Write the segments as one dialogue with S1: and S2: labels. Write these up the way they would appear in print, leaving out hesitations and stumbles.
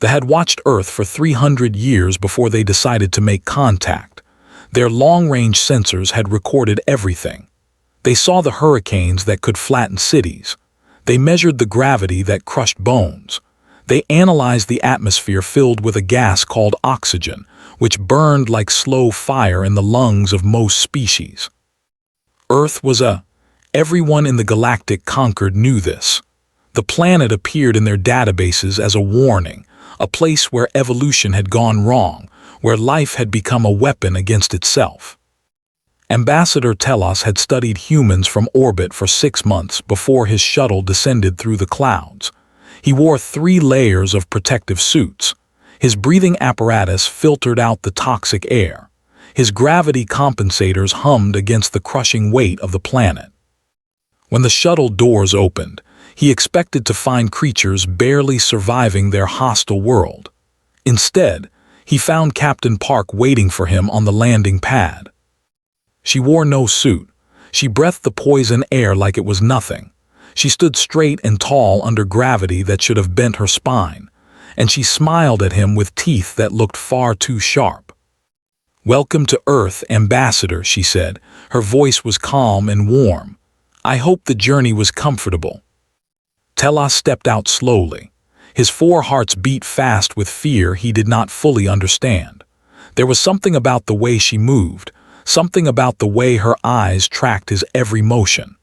S1: They had watched Earth for 300 years before they decided to make contact. Their long-range sensors had recorded everything. They saw the hurricanes that could flatten cities. They measured the gravity that crushed bones. They analyzed the atmosphere filled with a gas called oxygen, which burned like slow fire in the lungs of most species. Earth was everyone in the galactic Concord knew this. The planet appeared in their databases as a warning, a place where evolution had gone wrong, where life had become a weapon against itself. Ambassador Telos had studied humans from orbit for 6 months before his shuttle descended through the clouds. He wore 3 layers of protective suits. His breathing apparatus filtered out the toxic air. His gravity compensators hummed against the crushing weight of the planet. When the shuttle doors opened, he expected to find creatures barely surviving their hostile world. Instead, he found Captain Park waiting for him on the landing pad. She wore no suit. She breathed the poison air like it was nothing. She stood straight and tall under gravity that should have bent her spine, and she smiled at him with teeth that looked far too sharp. "Welcome to Earth, Ambassador," she said. Her voice was calm and warm. "I hope the journey was comfortable." Telos stepped out slowly. His 4 hearts beat fast with fear he did not fully understand. There was something about the way she moved, something about the way her eyes tracked his every motion.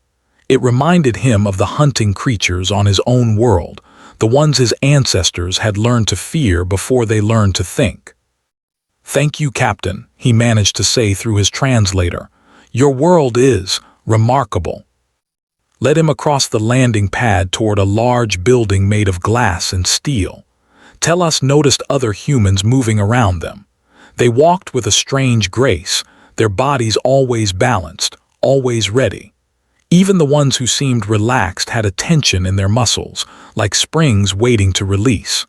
S1: It reminded him of the hunting creatures on his own world, the ones his ancestors had learned to fear before they learned to think. "Thank you, Captain," he managed to say through his translator. "Your world is remarkable." Led him across the landing pad toward a large building made of glass and steel. Telos noticed other humans moving around them. They walked with a strange grace, their bodies always balanced, always ready. Even the ones who seemed relaxed had a tension in their muscles, like springs waiting to release.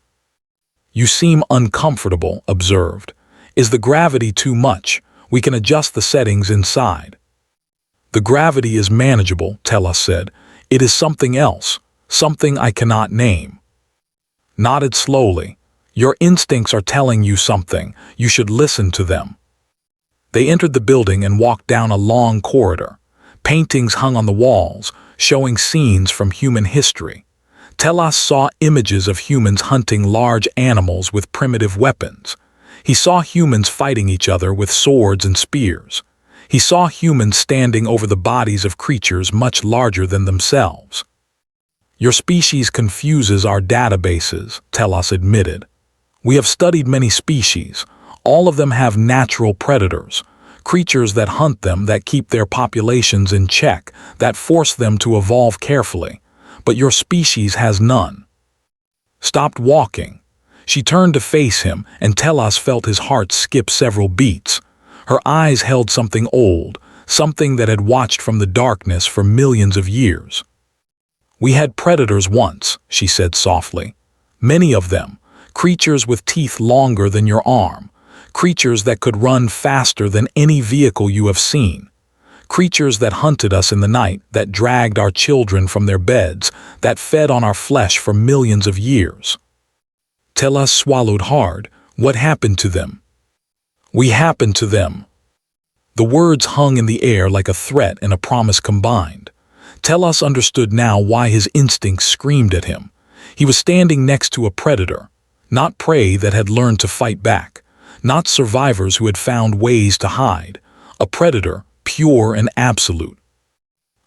S1: "You seem uncomfortable," observed. "Is the gravity too much? We can adjust the settings inside." "The gravity is manageable," Telos said. "It is something else, something I cannot name." Nodded slowly. "Your instincts are telling you something. You should listen to them." They entered the building and walked down a long corridor. Paintings hung on the walls, showing scenes from human history. Telos saw images of humans hunting large animals with primitive weapons. He saw humans fighting each other with swords and spears. He saw humans standing over the bodies of creatures much larger than themselves. "Your species confuses our databases," Telos admitted. "We have studied many species. All of them have natural predators, creatures that hunt them, that keep their populations in check, that force them to evolve carefully. But your species has none." Stopped walking. She turned to face him, and Telos felt his heart skip several beats. Her eyes held something old, something that had watched from the darkness for millions of years. "We had predators once," she said softly. "Many of them, creatures with teeth longer than your arm. Creatures that could run faster than any vehicle you have seen. Creatures that hunted us in the night, that dragged our children from their beds, that fed on our flesh for millions of years." Telos swallowed hard. "What happened to them?" "We happened to them." The words hung in the air like a threat and a promise combined. Telos understood now why his instincts screamed at him. He was standing next to a predator, not prey that had learned to fight back. Not survivors who had found ways to hide. A predator, pure and absolute.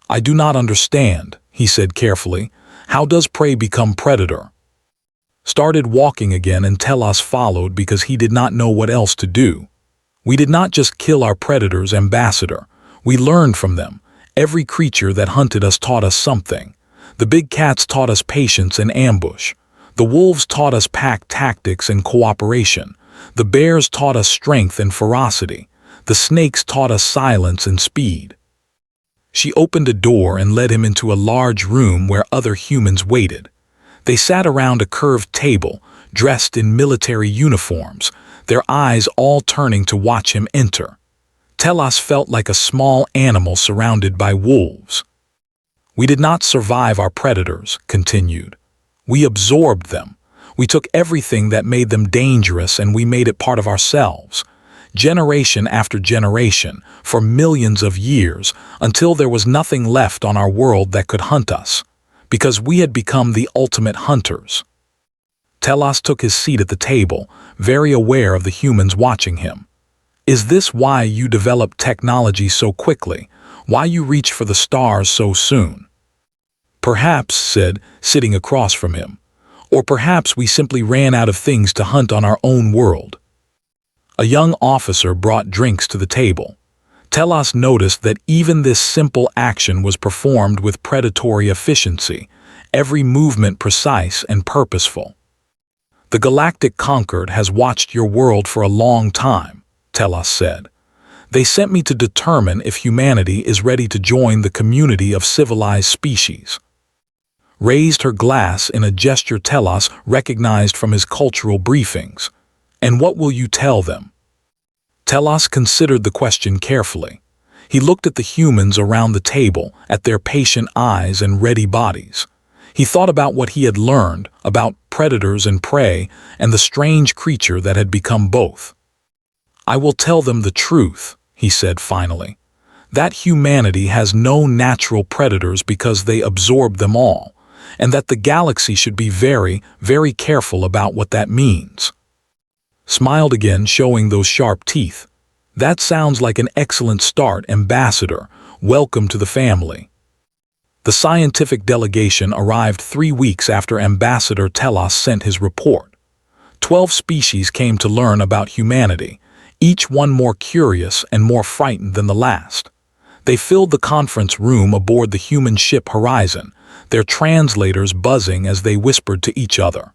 S1: "I do not understand," he said carefully. "How does prey become predator?" Started walking again, and Telos followed because he did not know what else to do. "We did not just kill our predators, Ambassador. We learned from them. Every creature that hunted us taught us something. The big cats taught us patience and ambush. The wolves taught us pack tactics and cooperation. The bears taught us strength and ferocity. The snakes taught us silence and speed." She opened a door and led him into a large room where other humans waited. They sat around a curved table, dressed in military uniforms, their eyes all turning to watch him enter. Telos felt like a small animal surrounded by wolves. "We did not survive our predators," continued. "We absorbed them. We took everything that made them dangerous and we made it part of ourselves. Generation after generation, for millions of years, until there was nothing left on our world that could hunt us, because we had become the ultimate hunters. Telos took his seat at the table, very aware of the humans watching him. Is this why you developed technology so quickly? Why you reach for the stars so soon? Perhaps, said, sitting across from him. Or perhaps we simply ran out of things to hunt on our own world. A young officer brought drinks to the table. Telos noticed that even this simple action was performed with predatory efficiency, every movement precise and purposeful. The Galactic Concord has watched your world for a long time, Telos said. They sent me to determine if humanity is ready to join the community of civilized species. Raised her glass in a gesture Telos recognized from his cultural briefings. And what will you tell them? Telos considered the question carefully. He looked at the humans around the table, at their patient eyes and ready bodies. He thought about what he had learned, about predators and prey, and the strange creature that had become both. I will tell them the truth, he said finally. That humanity has no natural predators because they absorb them all, and that the galaxy should be very, very careful about what that means. Smiled again, showing those sharp teeth. That sounds like an excellent start, Ambassador. Welcome to the family. The scientific delegation arrived 3 weeks after Ambassador Telos sent his report. 12 species came to learn about humanity, each one more curious and more frightened than the last. They filled the conference room aboard the human ship Horizon, their translators buzzing as they whispered to each other.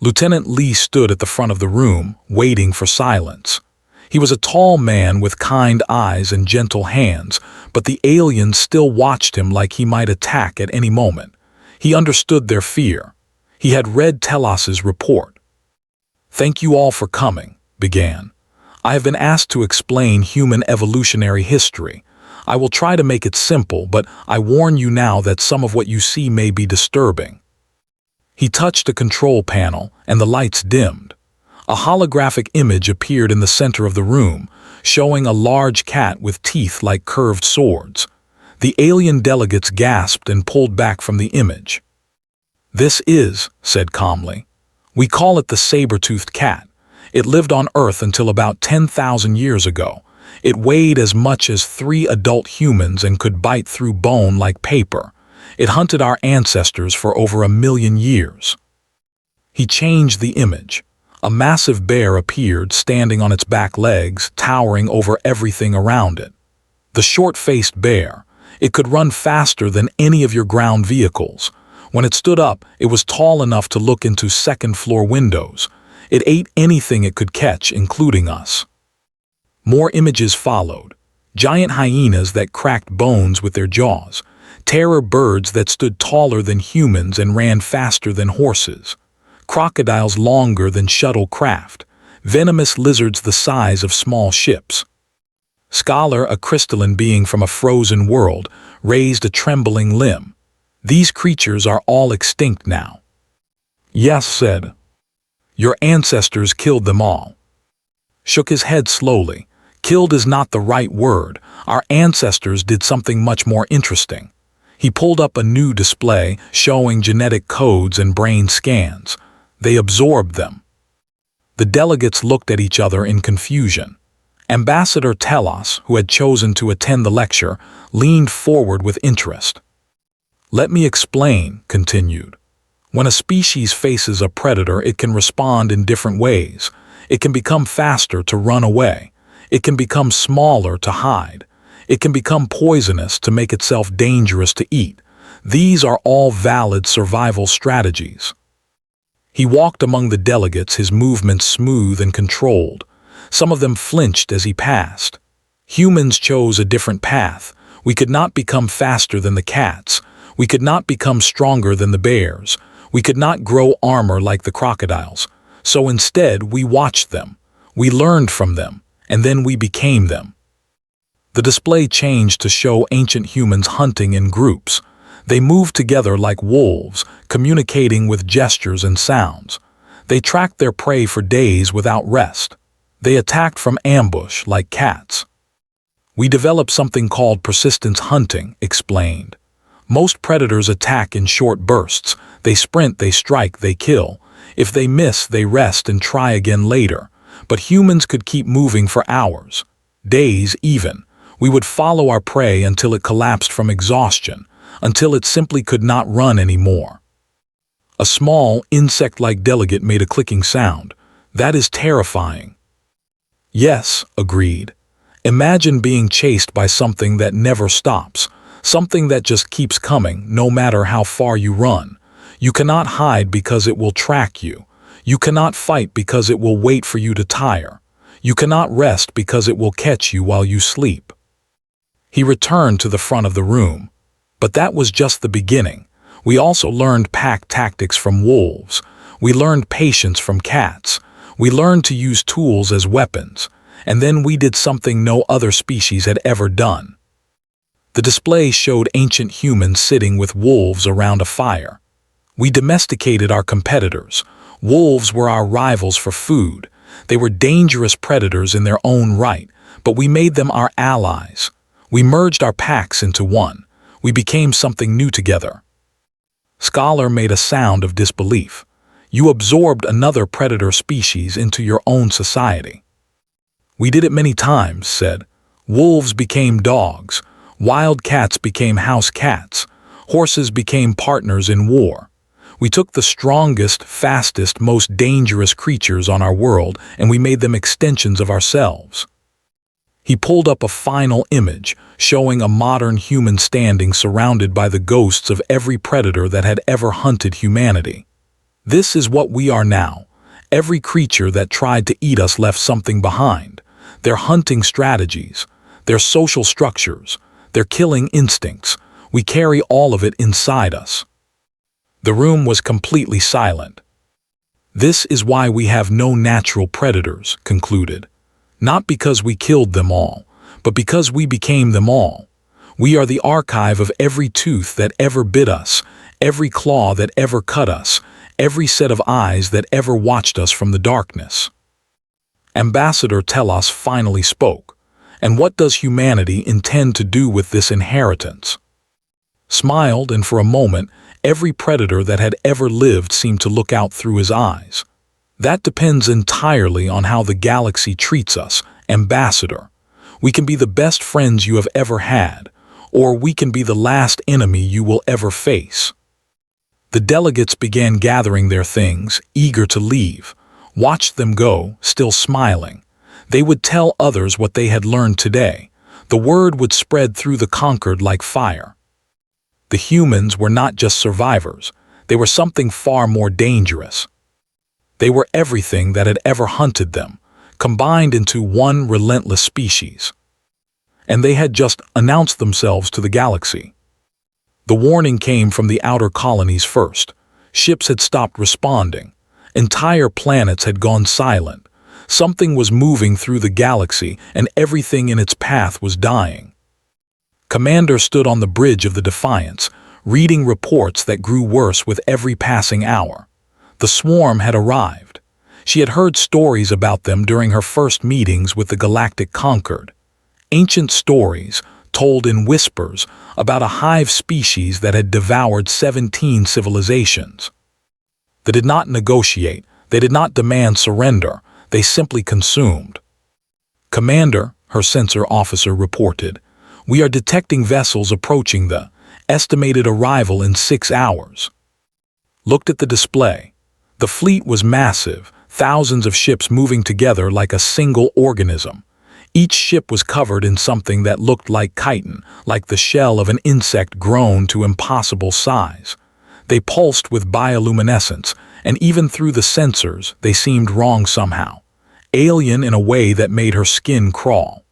S1: Lieutenant Lee stood at the front of the room, waiting for silence. He was a tall man with kind eyes and gentle hands, but the aliens still watched him like he might attack at any moment. He understood their fear. He had read Telos's report. Thank you all for coming, began. I have been asked to explain human evolutionary history. I will try to make it simple, but I warn you now that some of what you see may be disturbing. He touched a control panel, and the lights dimmed. A holographic image appeared in the center of the room, showing a large cat with teeth like curved swords. The alien delegates gasped and pulled back from the image. This is, said calmly. We call it the saber-toothed cat. It lived on Earth until about 10,000 years ago. It weighed as much as 3 adult humans and could bite through bone like paper. It hunted our ancestors for over 1,000,000 years. He changed the image. A massive bear appeared, standing on its back legs, towering over everything around it. The short-faced bear. It could run faster than any of your ground vehicles. When it stood up, it was tall enough to look into second-floor windows. It ate anything it could catch, including us. More images followed. Giant hyenas that cracked bones with their jaws. Terror birds that stood taller than humans and ran faster than horses. Crocodiles longer than shuttlecraft, venomous lizards the size of small ships. Scholar, a crystalline being from a frozen world, raised a trembling limb. These creatures are all extinct now. Yes, said. Your ancestors killed them all. Shook his head slowly. Killed is not the right word. Our ancestors did something much more interesting. He pulled up a new display showing genetic codes and brain scans. They absorbed them. The delegates looked at each other in confusion. Ambassador Telos, who had chosen to attend the lecture, leaned forward with interest. Let me explain, continued. When a species faces a predator, it can respond in different ways. It can become faster to run away. It can become smaller to hide. It can become poisonous to make itself dangerous to eat. These are all valid survival strategies. He walked among the delegates, his movements smooth and controlled. Some of them flinched as he passed. Humans chose a different path. We could not become faster than the cats. We could not become stronger than the bears. We could not grow armor like the crocodiles. So instead, we watched them. We learned from them, and then we became them. The display changed to show ancient humans hunting in groups. They moved together like wolves, communicating with gestures and sounds. They tracked their prey for days without rest. They attacked from ambush like cats. We developed something called persistence hunting, explained. Most predators attack in short bursts. They sprint, they strike, they kill. If they miss, they rest and try again later. But humans could keep moving for hours, days even. We would follow our prey until it collapsed from exhaustion, until it simply could not run anymore. A small, insect-like delegate made a clicking sound. That is terrifying. Yes, agreed. Imagine being chased by something that never stops, something that just keeps coming no matter how far you run. You cannot hide because it will track you. You cannot fight because it will wait for you to tire. You cannot rest because it will catch you while you sleep. He returned to the front of the room. But that was just the beginning. We also learned pack tactics from wolves. We learned patience from cats. We learned to use tools as weapons. And then we did something no other species had ever done. The display showed ancient humans sitting with wolves around a fire. We domesticated our competitors. Wolves were our rivals for food. They were dangerous predators in their own right, but we made them our allies. We merged our packs into one. We became something new together. Scholar made a sound of disbelief. You absorbed another predator species into your own society. We did it many times, said. Wolves became dogs. Wild cats became house cats. Horses became partners in war. We took the strongest, fastest, most dangerous creatures on our world and we made them extensions of ourselves. He pulled up a final image, showing a modern human standing surrounded by the ghosts of every predator that had ever hunted humanity. This is what we are now. Every creature that tried to eat us left something behind. Their hunting strategies, their social structures, their killing instincts. We carry all of it inside us. The room was completely silent. This is why we have no natural predators, concluded. Not because we killed them all, but because we became them all. We are the archive of every tooth that ever bit us, every claw that ever cut us, every set of eyes that ever watched us from the darkness. Ambassador Telos finally spoke. And what does humanity intend to do with this inheritance? Smiled, and for a moment, every predator that had ever lived seemed to look out through his eyes. That depends entirely on how the galaxy treats us, Ambassador. We can be the best friends you have ever had, or we can be the last enemy you will ever face. The delegates began gathering their things, eager to leave. Watched them go, still smiling. They would tell others what they had learned today. The word would spread through the conquered like fire. The humans were not just survivors. They were something far more dangerous. They were everything that had ever hunted them, combined into one relentless species. And they had just announced themselves to the galaxy. The warning came from the outer colonies first. Ships had stopped responding. Entire planets had gone silent. Something was moving through the galaxy, and everything in its path was dying. Commander stood on the bridge of the Defiance, reading reports that grew worse with every passing hour. The swarm had arrived. She had heard stories about them during her first meetings with the Galactic Conquered. Ancient stories, told in whispers, about a hive species that had devoured 17 civilizations. They did not negotiate. They did not demand surrender. They simply consumed. Commander, her sensor officer reported, we are detecting vessels approaching the estimated arrival in 6 hours. Looked at the display. The fleet was massive, thousands of ships moving together like a single organism. Each ship was covered in something that looked like chitin, like the shell of an insect grown to impossible size. They pulsed with bioluminescence, and even through the sensors, they seemed wrong somehow. Alien in a way that made her skin crawl.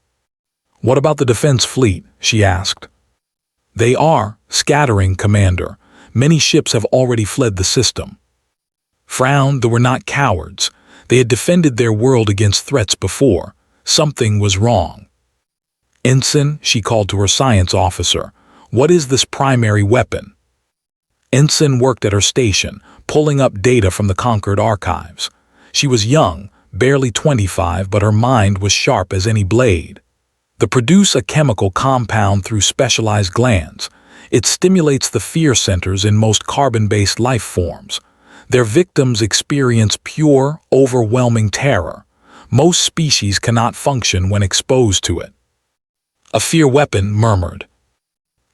S1: What about the defense fleet? She asked. They are scattering, Commander. Many ships have already fled the system. Frowned, they were not cowards. They had defended their world against threats before. Something was wrong. Ensign, she called to her science officer, what is this primary weapon? Ensign worked at her station, pulling up data from the conquered archives. She was young, barely 25, but her mind was sharp as any blade. They produce a chemical compound through specialized glands. It stimulates the fear centers in most carbon-based life forms. Their victims experience pure, overwhelming terror. Most species cannot function when exposed to it. A fear weapon murmured.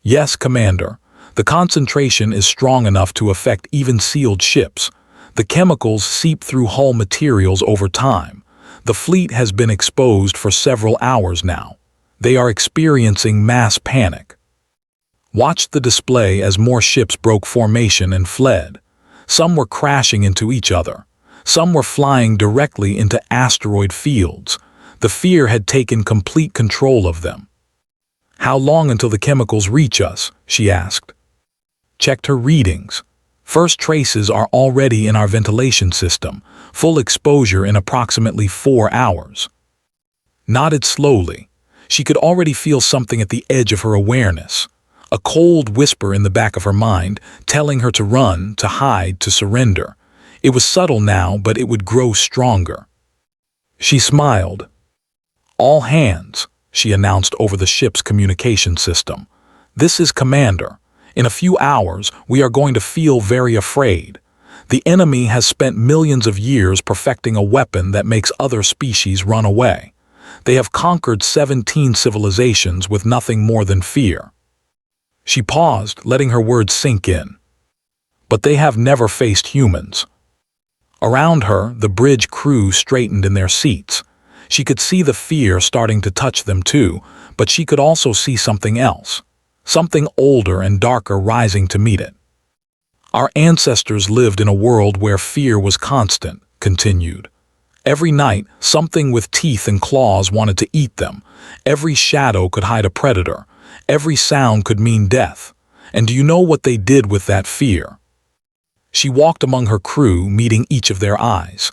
S1: Yes, Commander. The concentration is strong enough to affect even sealed ships. The chemicals seep through hull materials over time. The fleet has been exposed for several hours now. They are experiencing mass panic. Watch the display as more ships broke formation and fled. Some were crashing into each other. Some were flying directly into asteroid fields. The fear had taken complete control of them. How long until the chemicals reach us? She asked. Checked her readings. First traces are already in our ventilation system, full exposure in approximately 4 hours. Nodded slowly. She could already feel something at the edge of her awareness. A cold whisper in the back of her mind, telling her to run, to hide, to surrender. It was subtle now, but it would grow stronger. She smiled. All hands, she announced over the ship's communication system. This is Commander. In a few hours, we are going to feel very afraid. The enemy has spent millions of years perfecting a weapon that makes other species run away. They have conquered 17 civilizations with nothing more than fear. She paused, letting her words sink in. But they have never faced humans. Around her, the bridge crew straightened in their seats. She could see the fear starting to touch them too, but she could also see something else. Something older and darker rising to meet it. Our ancestors lived in a world where fear was constant, continued. Every night, something with teeth and claws wanted to eat them. Every shadow could hide a predator. Every sound could mean death. And do you know what they did with that fear? She walked among her crew, meeting each of their eyes.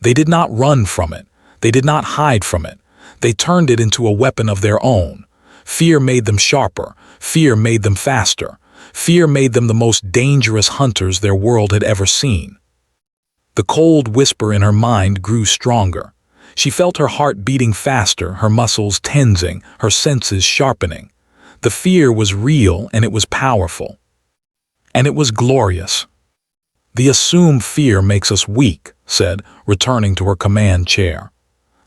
S1: They did not run from it. They did not hide from it. They turned it into a weapon of their own. Fear made them sharper. Fear made them faster. Fear made them the most dangerous hunters their world had ever seen. The cold whisper in her mind grew stronger. She felt her heart beating faster, her muscles tensing, her senses sharpening. The fear was real and it was powerful. And it was glorious. The assumed fear makes us weak, said, returning to her command chair.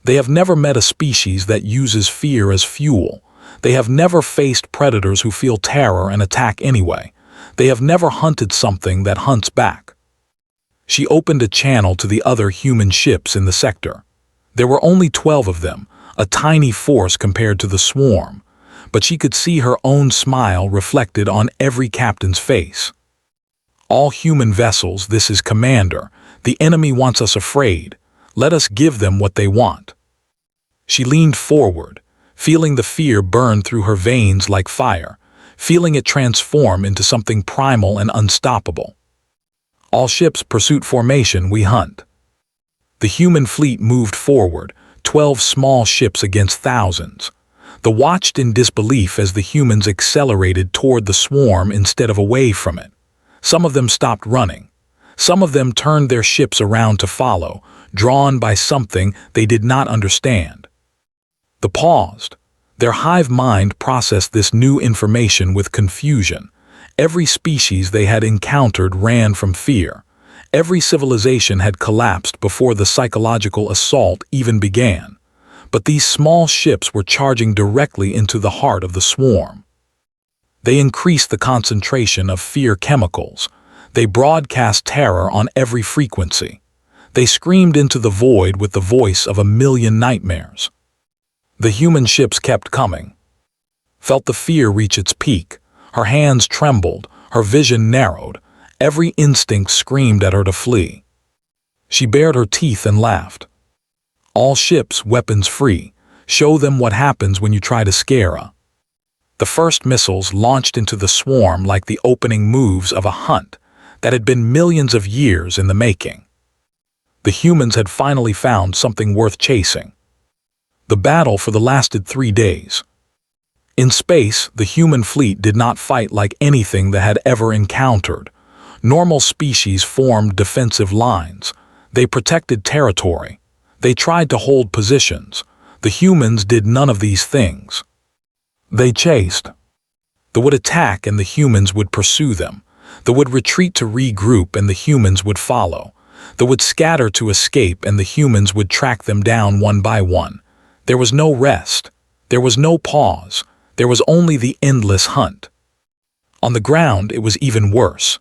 S1: They have never met a species that uses fear as fuel. They have never faced predators who feel terror and attack anyway. They have never hunted something that hunts back. She opened a channel to the other human ships in the sector. There were only 12 of them, a tiny force compared to the swarm, but she could see her own smile reflected on every captain's face. All human vessels, this is Commander. The enemy wants us afraid. Let us give them what they want. She leaned forward, feeling the fear burn through her veins like fire, feeling it transform into something primal and unstoppable. All ships pursuit formation, we hunt. The human fleet moved forward, 12 small ships against thousands. They watched in disbelief as the humans accelerated toward the swarm instead of away from it. Some of them stopped running. Some of them turned their ships around to follow, drawn by something they did not understand. They paused. Their hive mind processed this new information with confusion. Every species they had encountered ran from fear. Every civilization had collapsed before the psychological assault even began. But these small ships were charging directly into the heart of the swarm. They increased the concentration of fear chemicals. They broadcast terror on every frequency. They screamed into the void with the voice of a million nightmares. The human ships kept coming. Felt the fear reach its peak. Her hands trembled, her vision narrowed. Every instinct screamed at her to flee. She bared her teeth and laughed. All ships, weapons free. Show them what happens when you try to scare her. The first missiles launched into the swarm like the opening moves of a hunt that had been millions of years in the making. The humans had finally found something worth chasing. The battle for the lasted 3 days. In space, the human fleet did not fight like anything they had ever encountered. Normal species formed defensive lines. They protected territory. They tried to hold positions. The humans did none of these things. They chased. They would attack and the humans would pursue them. They would retreat to regroup and the humans would follow. They would scatter to escape and the humans would track them down one by one. There was no rest. There was no pause. There was only the endless hunt. On the ground, it was even worse.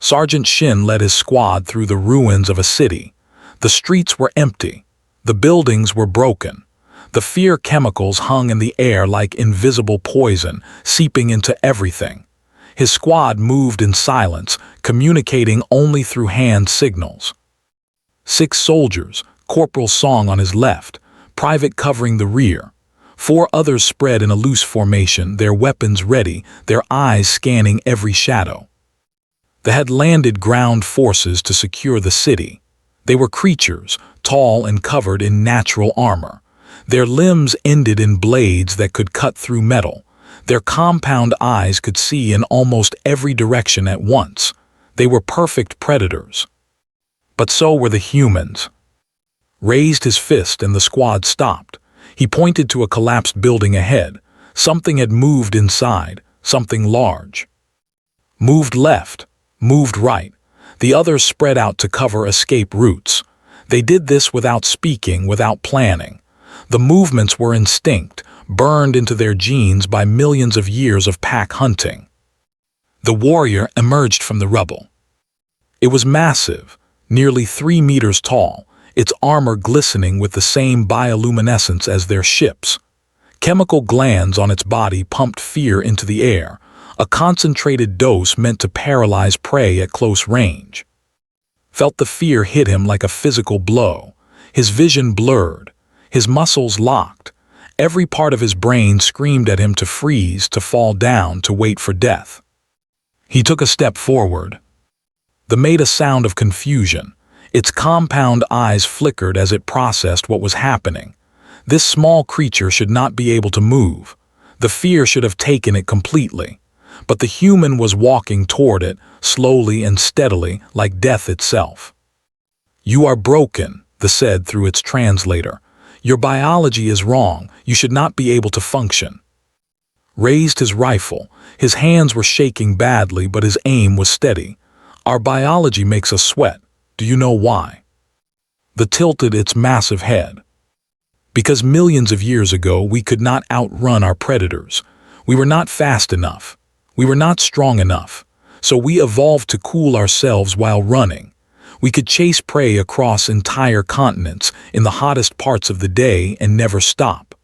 S1: Sergeant Shin led his squad through the ruins of a city. The streets were empty. The buildings were broken. The fear chemicals hung in the air like invisible poison, seeping into everything. His squad moved in silence, communicating only through hand signals. 6 soldiers, Corporal Song on his left, Private covering the rear. 4 others spread in a loose formation, their weapons ready, their eyes scanning every shadow. They had landed ground forces to secure the city. They were creatures, tall and covered in natural armor. Their limbs ended in blades that could cut through metal. Their compound eyes could see in almost every direction at once. They were perfect predators. But so were the humans. Raised his fist and the squad stopped. He pointed to a collapsed building ahead. Something had moved inside, something large. Moved left, moved right. The others spread out to cover escape routes. They did this without speaking, without planning. The movements were instinct, burned into their genes by millions of years of pack hunting. The warrior emerged from the rubble. It was massive, nearly 3 meters tall, its armor glistening with the same bioluminescence as their ships. Chemical glands on its body pumped fear into the air, a concentrated dose meant to paralyze prey at close range. Felt the fear hit him like a physical blow. His vision blurred, his muscles locked. Every part of his brain screamed at him to freeze, to fall down, to wait for death. He took a step forward. They made a sound of confusion. Its compound eyes flickered as it processed what was happening. This small creature should not be able to move. The fear should have taken it completely. But the human was walking toward it, slowly and steadily, like death itself. "You are broken," the said through its translator. "Your biology is wrong. You should not be able to function." Raised his rifle. His hands were shaking badly, but his aim was steady. "Our biology makes us sweat. Do you know why?" The tilted its massive head. "Because millions of years ago we could not outrun our predators. We were not fast enough. We were not strong enough. So we evolved to cool ourselves while running. We could chase prey across entire continents in the hottest parts of the day and never stop."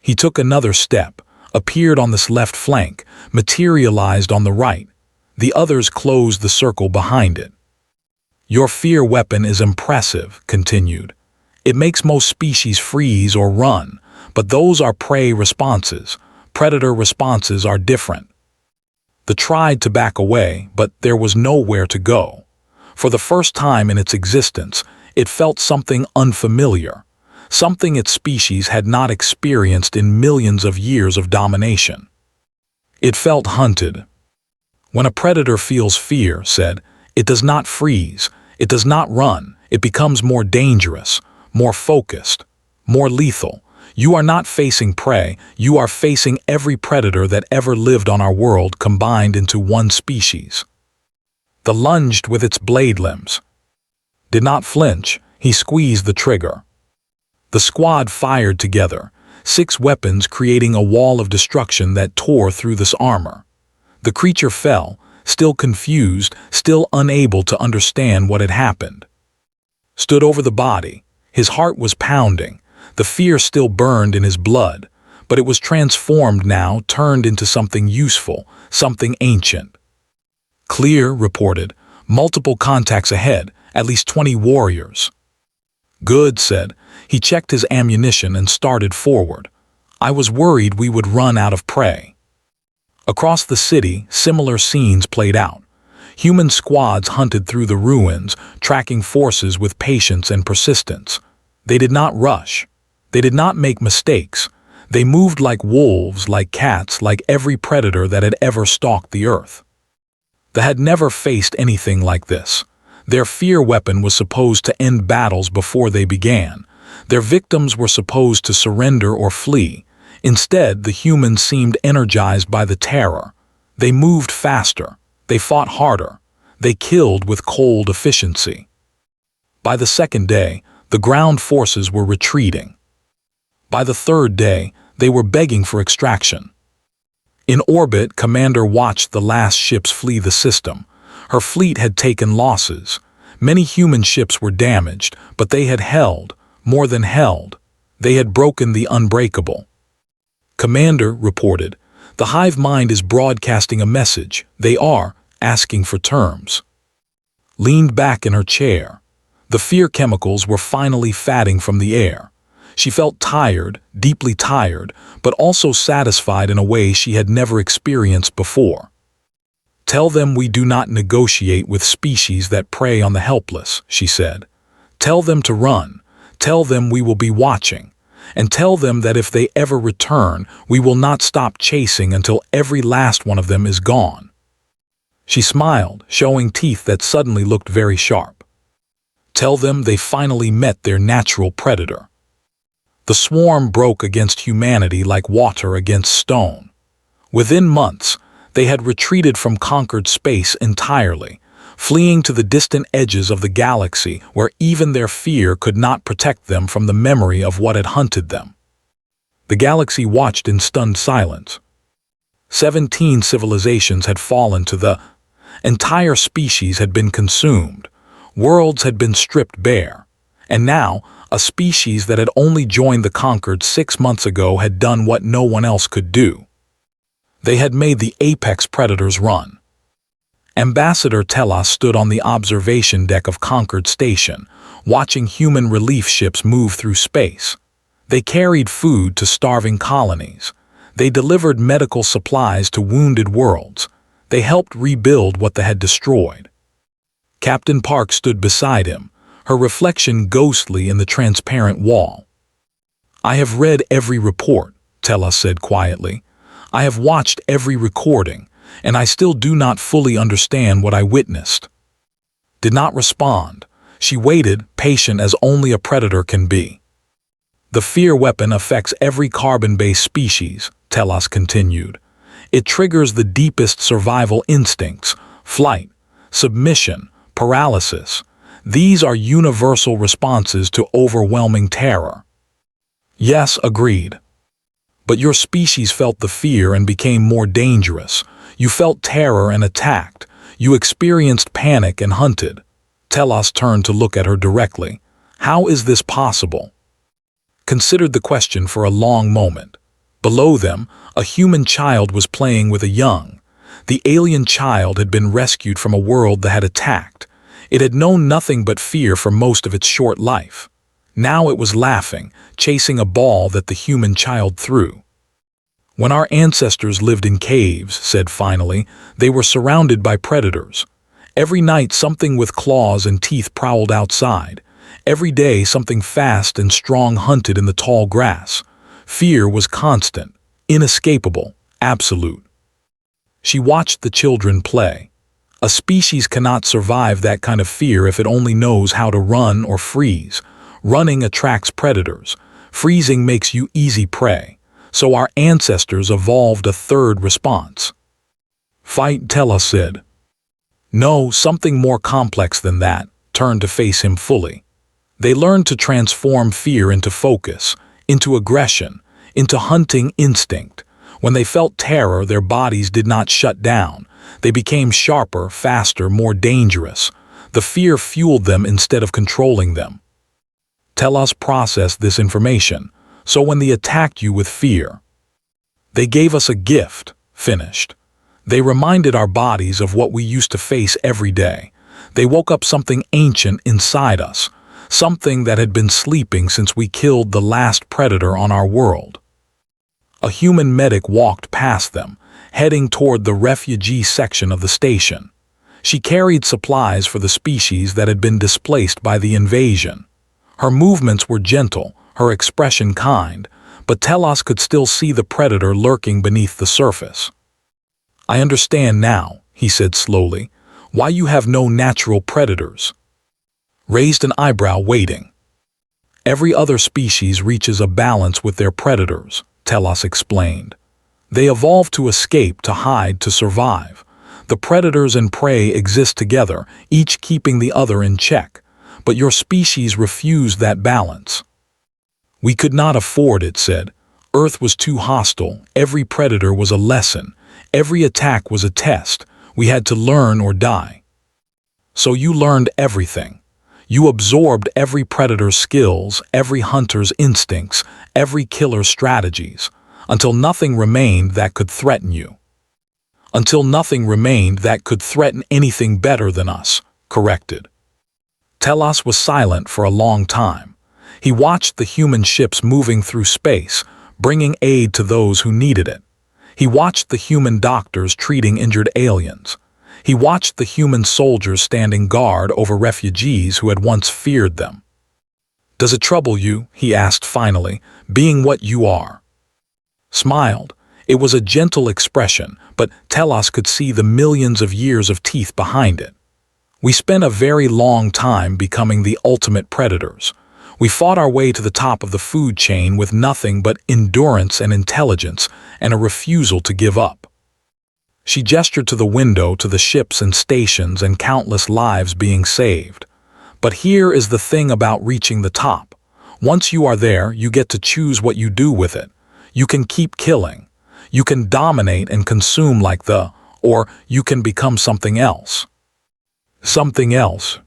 S1: He took another step, appeared on this left flank, materialized on the right. The others closed the circle behind it. "Your fear weapon is impressive," continued. "It makes most species freeze or run, but those are prey responses. Predator responses are different." They tried to back away, but there was nowhere to go. For the first time in its existence, it felt something unfamiliar, something its species had not experienced in millions of years of domination. It felt hunted. When a predator feels fear, said, it does not freeze, it does not run, it becomes more dangerous, more focused, more lethal. You are not facing prey, you are facing every predator that ever lived on our world combined into one species. They lunged with its blade limbs. Did not flinch, he squeezed the trigger. The squad fired together, 6 weapons creating a wall of destruction that tore through this armor. The creature fell, still confused, still unable to understand what had happened. Stood over the body, his heart was pounding. The fear still burned in his blood, but it was transformed now, turned into something useful, something ancient. "Clear," reported. "Multiple contacts ahead, at least 20 warriors." "Good," said. He checked his ammunition and started forward. "I was worried we would run out of prey." Across the city, similar scenes played out. Human squads hunted through the ruins, tracking forces with patience and persistence. They did not rush. They did not make mistakes. They moved like wolves, like cats, like every predator that had ever stalked the earth. They had never faced anything like this. Their fear weapon was supposed to end battles before they began. Their victims were supposed to surrender or flee. Instead, the humans seemed energized by the terror. They moved faster. They fought harder. They killed with cold efficiency. By the second day, the ground forces were retreating. By the third day, they were begging for extraction. In orbit, Commander watched the last ships flee the system. Her fleet had taken losses. Many human ships were damaged, but they had held, more than held. They had broken the unbreakable. Commander reported, "The hive mind is broadcasting a message. They are asking for terms." Leaned back in her chair. The fear chemicals were finally fatting from the air. She felt tired, deeply tired, but also satisfied in a way she had never experienced before. "Tell them we do not negotiate with species that prey on the helpless," she said. "Tell them to run. Tell them we will be watching. And tell them that if they ever return, we will not stop chasing until every last one of them is gone." She smiled, showing teeth that suddenly looked very sharp. "Tell them they finally met their natural predator." The swarm broke against humanity like water against stone. Within months, they had retreated from conquered space entirely, fleeing to the distant edges of the galaxy where even their fear could not protect them from the memory of what had hunted them. The galaxy watched in stunned silence. 17 civilizations had fallen to the entire species had been consumed. Worlds had been stripped bare. And now, a species that had only joined the conquered 6 months ago had done what no one else could do. They had made the apex predators run. Ambassador Telos stood on the observation deck of Conquered Station, watching human relief ships move through space. They carried food to starving colonies. They delivered medical supplies to wounded worlds. They helped rebuild what they had destroyed. Captain Park stood beside him, her reflection ghostly in the transparent wall. "I have read every report," Telos said quietly. "I have watched every recording, and I still do not fully understand what I witnessed." Did not respond. She waited, patient as only a predator can be. "The fear weapon affects every carbon-based species," Telos continued. "It triggers the deepest survival instincts: flight, submission, paralysis. These are universal responses to overwhelming terror." "Yes," agreed. "But your species felt the fear and became more dangerous. You felt terror and attacked. You experienced panic and hunted." Telos turned to look at her directly. "How is this possible?" Considered the question for a long moment. Below them, a human child was playing with a young. The alien child had been rescued from a world that had attacked. It had known nothing but fear for most of its short life. Now it was laughing, chasing a ball that the human child threw. "When our ancestors lived in caves," said finally, "they were surrounded by predators. Every night something with claws and teeth prowled outside. Every day something fast and strong hunted in the tall grass. Fear was constant, inescapable, absolute." She watched the children play. A species cannot survive that kind of fear if it only knows how to run or freeze. Running attracts predators. Freezing makes you easy prey. So our ancestors evolved a third response. "Fight," Telos said. "No, something more complex than that," turned to face him fully. "They learned to transform fear into focus, into aggression, into hunting instinct. When they felt terror, their bodies did not shut down. They became sharper, faster, more dangerous. The fear fueled them instead of controlling them." Telos processed this information. "So when they attacked you with fear, they gave us a gift," finished. "They reminded our bodies of what we used to face every day. They woke up something ancient inside us, something that had been sleeping since we killed the last predator on our world." A human medic walked past them, heading toward the refugee section of the station. She carried supplies for the species that had been displaced by the invasion. Her movements were gentle, her expression kind, but Telos could still see the predator lurking beneath the surface. "I understand now," he said slowly. Why you have no natural predators? Raised an eyebrow, waiting. Every other species reaches a balance with their predators, Telos explained. They evolve to escape, to hide, to survive. The predators and prey exist together, each keeping the other in check. But your species refused that balance. We could not afford it, said. Earth was too hostile. Every predator was a lesson. Every attack was a test. We had to learn or die. So you learned everything. You absorbed every predator's skills, every hunter's instincts, every killer's strategies, until nothing remained that could threaten you. Until nothing remained that could threaten anything better than us, corrected. Telos was silent for a long time. He watched the human ships moving through space, bringing aid to those who needed it. He watched the human doctors treating injured aliens. He watched the human soldiers standing guard over refugees who had once feared them. Does it trouble you, he asked finally, being what you are? Smiled. It was a gentle expression, but Telos could see the millions of years of teeth behind it. We spent a very long time becoming the ultimate predators. We fought our way to the top of the food chain with nothing but endurance and intelligence and a refusal to give up. She gestured to the window, to the ships and stations and countless lives being saved. But here is the thing about reaching the top. Once you are there, you get to choose what you do with it. You can keep killing. You can dominate and consume like or you can become something else. Something else.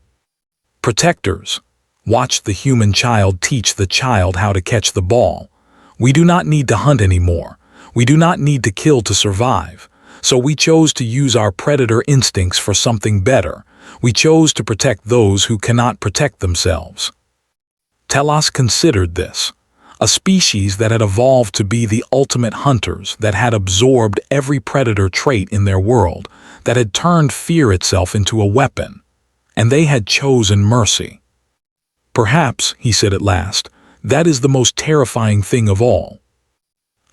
S1: Protectors. Watch the human child teach the child how to catch the ball. We do not need to hunt anymore. We do not need to kill to survive. So we chose to use our predator instincts for something better. We chose to protect those who cannot protect themselves. Telos considered this. A species that had evolved to be the ultimate hunters, that had absorbed every predator trait in their world, that had turned fear itself into a weapon. And they had chosen mercy. Perhaps, he said at last, that is the most terrifying thing of all.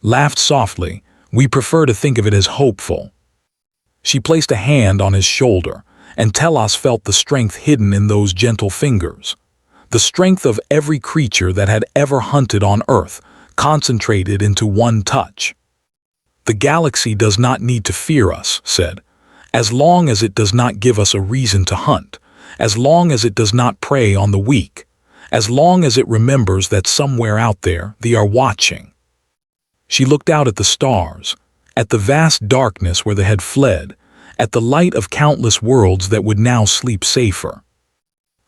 S1: Laughed softly. We prefer to think of it as hopeful. She placed a hand on his shoulder, and Telos felt the strength hidden in those gentle fingers. The strength of every creature that had ever hunted on Earth, concentrated into one touch. The galaxy does not need to fear us, said, as long as it does not give us a reason to hunt, as long as it does not prey on the weak, as long as it remembers that somewhere out there they are watching. She looked out at the stars, at the vast darkness where they had fled, at the light of countless worlds that would now sleep safer.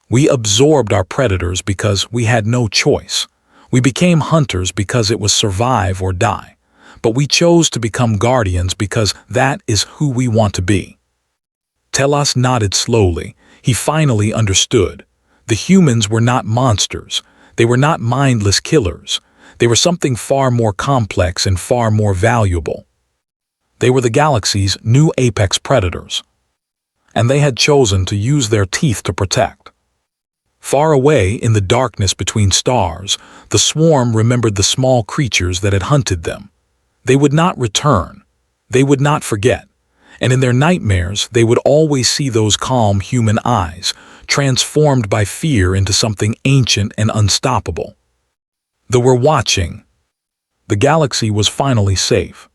S1: We absorbed our predators because we had no choice. We became hunters because it was survive or die. But we chose to become guardians because that is who we want to be. Telos nodded slowly. He finally understood. The humans were not monsters. They were not mindless killers. They were something far more complex and far more valuable. They were the galaxy's new apex predators. And they had chosen to use their teeth to protect. Far away in the darkness between stars, the swarm remembered the small creatures that had hunted them. They would not return. They would not forget. And in their nightmares, they would always see those calm human eyes, transformed by fear into something ancient and unstoppable. They were watching. The galaxy was finally safe.